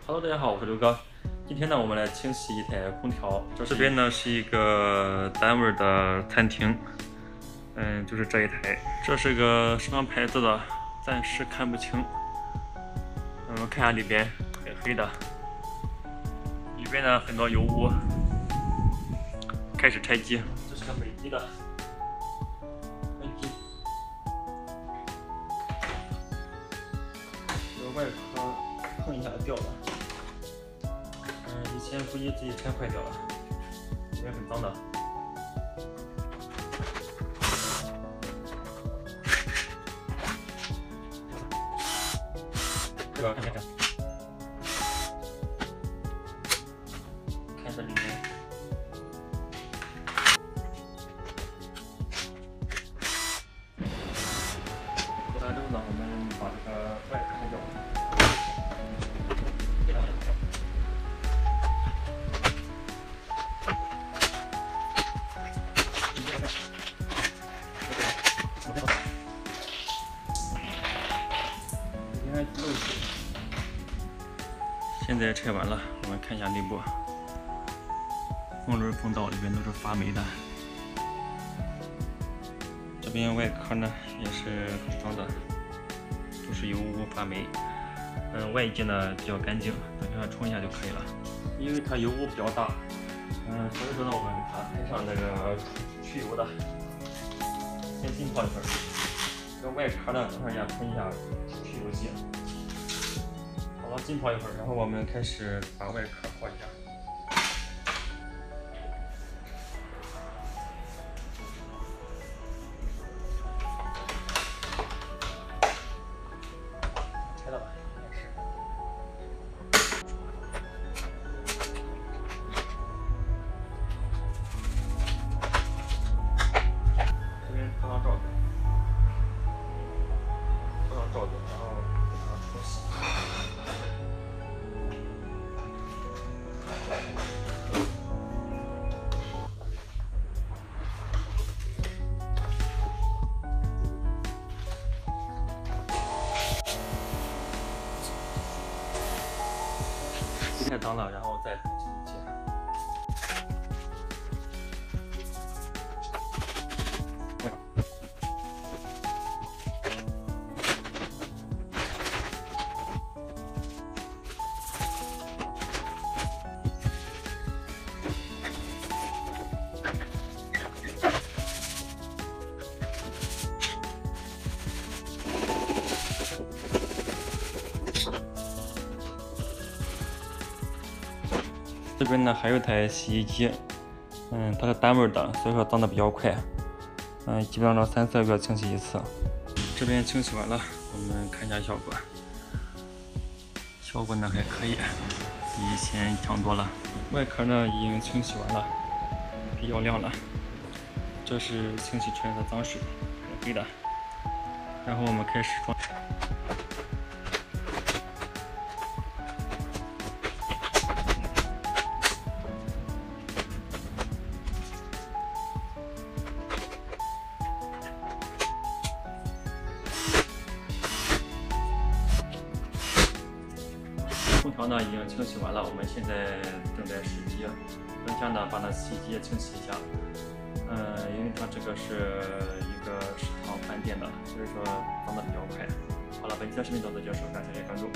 Hello，大家好，我是刘哥。今天呢，我们来清洗一台空调。这边呢是一个单位的餐厅，就是这一台。这是个什么牌子的？暂时看不清。看下里边黑黑的，里边呢很多油污。开始拆机，这是个北极的分机，这个外壳碰一下就掉了。以前估计自己拆坏掉了，也很脏的。这个看看，看这里面。做完之后呢，我们把这个外壳拆掉。现在拆完了，我们看一下内部，风轮、风道里面都是发霉的。这边外壳呢也是很脏的，都是油污发霉。外界呢比较干净，等下冲一下就可以了。因为它油污比较大，所以说呢我们给它喷上那个去油的，先浸泡一会儿。这个外壳呢等会儿也喷一下去油剂。好了，浸泡一会儿，然后我们开始把外壳泡一下。拆了吧，应该是。这边套上罩子，套上罩子，然后给它冲洗。太脏了，然后再喷清洗。这边呢还有一台洗衣机，它是单位的，所以说脏的比较快，基本上3、4个月清洗一次。这边清洗完了，我们看一下效果，效果呢还可以，比以前强多了。外壳呢已经清洗完了，比较亮了。这是清洗出来的脏水，很黑的。然后我们开始装。空调呢已经清洗完了，我们现在正在试机。等下呢把那洗衣机也清洗一下。因为它这个是一个食堂饭店的，所以说脏的比较快。好了，本期的视频到此结束，感谢关注。